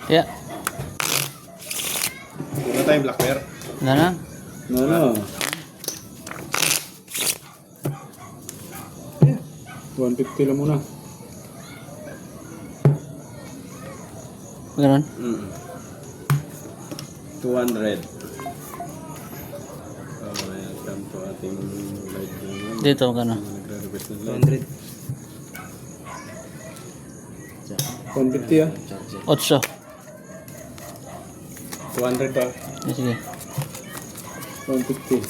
Yeah. Wala tayong black bear. Wala na. Ano? 150 lang muna. Ganun. 200. Welcome to ating live ngayon. Dito, magkano? Nagre-request ng live. 150 ah. 8. 200 ba? Sige. 150.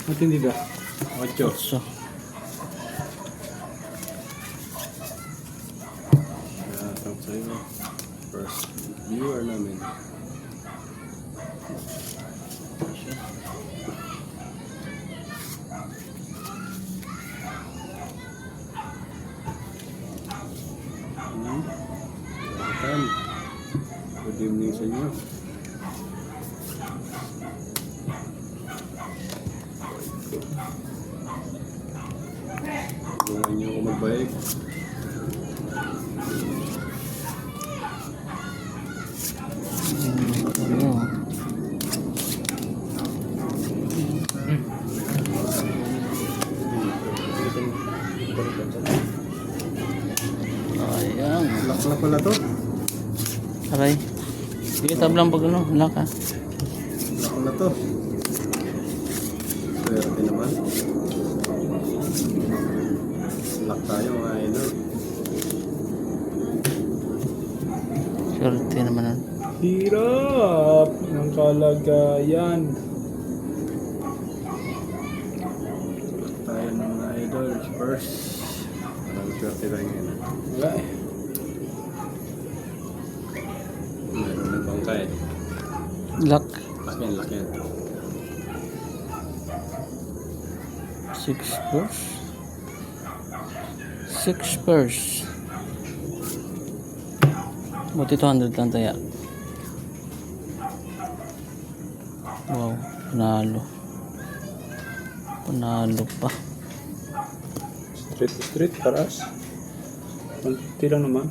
At hindi ba? 8. 8. Welcome sa iyo. First viewer namin. Welcome. Good evening sa inyo. Tulungan niyo ako magbalik. Ayan. Lock na pala to. Aray. Sige, tablang pag ano. Lock ha. Lock na to. Swerte naman. Lock tayo mga idol. Swerte naman nun. Hirap ng kalagayan. Lock tayo ng mga idol. First. Parang swerte tayo ngayon. Wala eh. Meron ng bangkay. Lock. Lock yan, lock yan. 6 pairs. 6 pairs. Buti 200 lang tayo. Wow, panalo. Panalo pa. Straight, paras. 150 lang naman.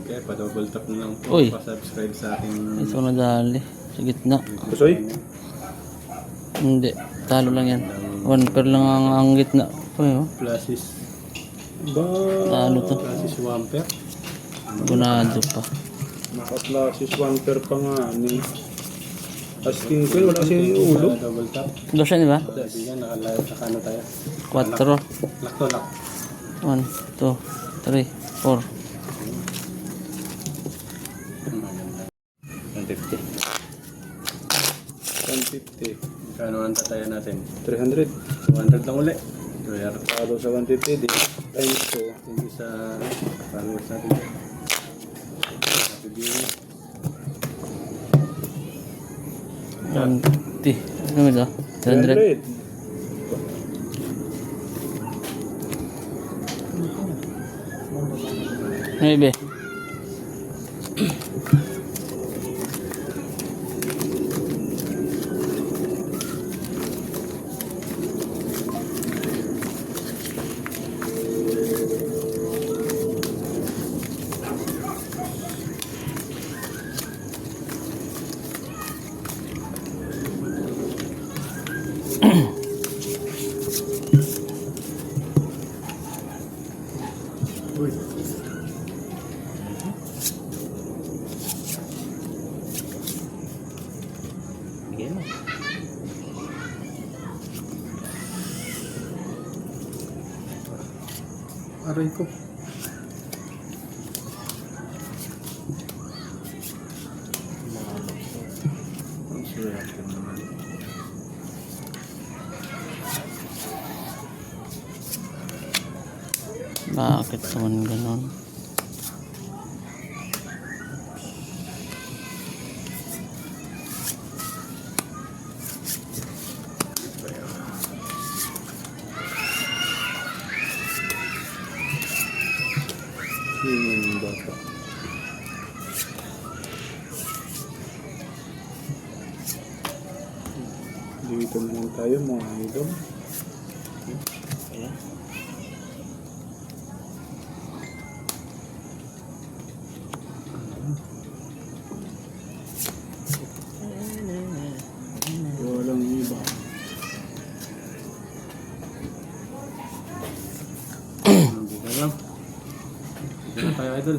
Okay, pa-double tap na lang po. Uy. Pa-subscribe sa ating... Ito na dali. Sa gitna. Kusoy? Hindi. Talo lang yan. 1 pair lang ang gitna. Uy, oh. Flashes. Ba? Talo to. Flashes Wamper. Gunado pa. Naka-classes 1 pair pa nga. Asking ko, wala kasi ulo. Double tap. Dos yan, di ba? Sabi nga, naka-ano tayo. 4. Lock to lock. 1, 2, 3, 4. 150. 150. Kano ang tataya natin? 300. 200 lang uli. Kaya Talo sa 150. Di. Times 2. thank you sa followers natin. Happy viewing. 20. Ano mo ito? 300. 300. Maybe. Uy. Game. Aray ko. Ang swerte naman. Bakit naman ganon? Yung bata. Dito naman tayo mga idol. Walang iba. Dito na lang. Dito na tayo, idol.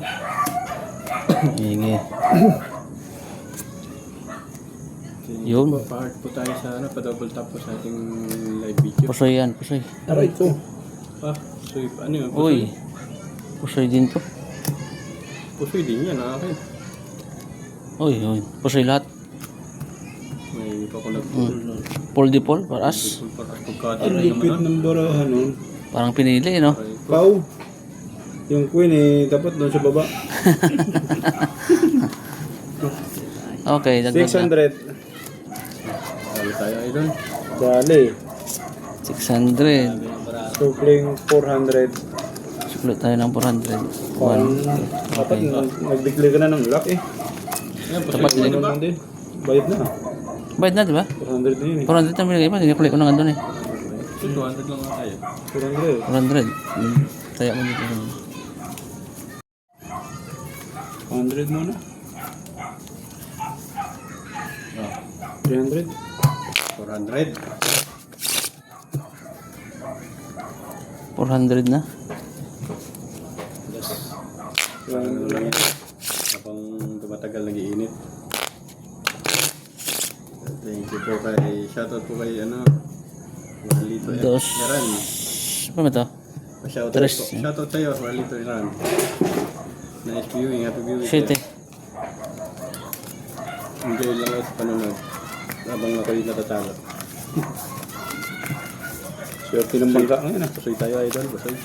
Sige. Okay, Yun. Pa-part po tayo sa ano, pa-double tap po sa ating live video. Pusoy yan, pusoy. Aray ko. Pusoy, ano yun? Uy. Pusoy din to. Pusoy din yan, akin. Uy, uy. Pusoy lahat. May pa ko nag-pull. Paul de Paul, paras. Para pagkati Ang na lupit naman. ng barahan nun. Parang pinili, no? Pau. Yung queen eh, dapat doon sa baba. Okay, dagdag na. 600. Dali tayo, idol. Dali. 600. Supling 400. Sulit tayo ng 400. Parang dapat nag-declare ka na ng lock eh. Ayan, Tapat pusoy din. din ba? Ano din? Bayad na. Bayad na, di ba? 400 na yun eh. 400 na binigay mo. Hindi ko na nga doon eh. So, 200 lang nga tayo. 400. 400. Kaya mo dito. 100 muna. Oh, 300. 400. 400 na. Yes. Ano lang yan. Habang tumatagal nag-iinit. Thank you po kay, shoutout po kay ano, Walito Dos. Yaran. Ano ba ito? Shoutout Tres. po. Shoutout sa'yo, Walito Yaran. Nice viewing, happy viewing. Shit eh. Enjoy lang ako sa panonood. Habang ako'y natatalo. Swerte ng bangka ngayon ah. Basoy tayo, idol. Basoy.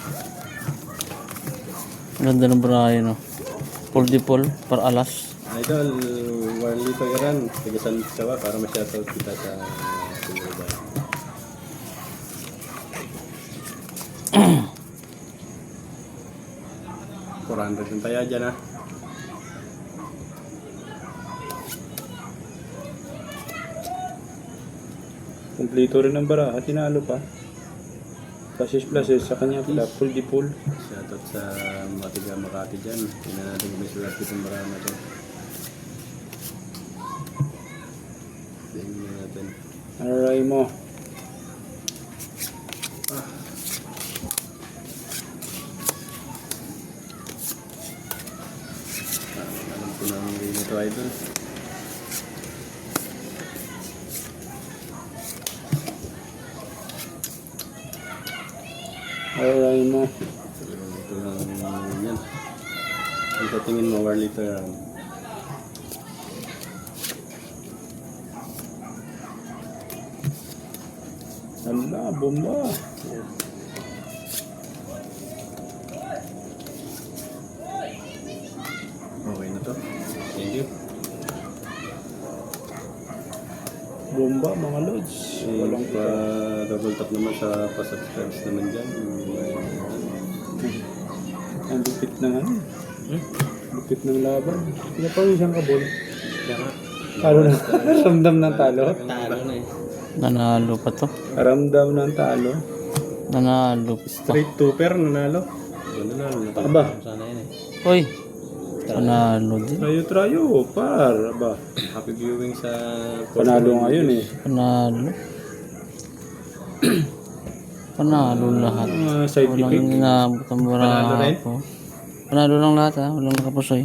Ganda ng Brian, no? Paul de Paul, para alas. Idol, Walito Yaran. Tigasan sawa para ma-shoutout kita sa Sumuruban. $400 yung tayo dyan ah. Kumplito rin ang baraha. Tinalo pa. Pluses sa kanya pala. Full di full. Shoutout sa mga tiga Makati dyan. Tingnan natin kung may sulat itong marami na to. Tingnan natin. Aray mo. Alam ko na ang rin ito, idol. Aray mo. Ito lang yan. Ito tingin mo, Warlito Yaran. Hala, bomba. Okay na to. Thank you. Bomba mga lods. Walang pa double tap naman sa pa-subscribes naman dyan. Ang lupit ng ano. Lupit ng laban. Pinapawisan ka bol. Talo na. Ramdam ng talo. Talo na eh. Nanalo pa to. Ramdam ng talo. Nanalo pa. Straight two-pair, nanalo. Nanalo. Aba. Sana yun eh. Uy. Panalo din. Trayo. Par. Aba. Happy viewing sa... Panalo ngayon eh. Panalo. Panalo lahat. Mga side Walang effect. inabot ang Panalo rin? baraha ko. Panalo lang lahat ha. Walang nakapusoy.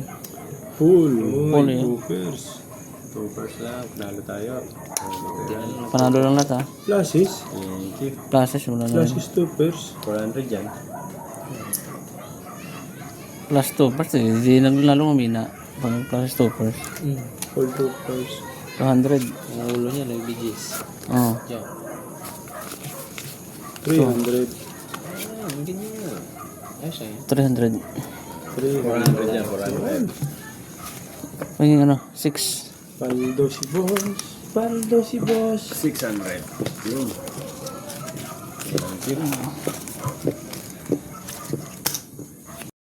Full. Full eh. Two-pairs. Two-pairs lang. Panalo tayo. Panalo lang lahat ha. Pluses. Thank you. Classes wala na rin. Pluses two-pairs. 400 dyan. Plus 2 first eh. Hindi naglalong umina. Pag plus 2 first. Full two-pairs. 200. Ang ulo niya, nag-BGs. Oo. 300. Ang ganyan nga. Ayos eh. 300. 400 dyan, 400. Paging ano? 6. Paldo si boss. Paldo si boss. 600. Yun. Thank you.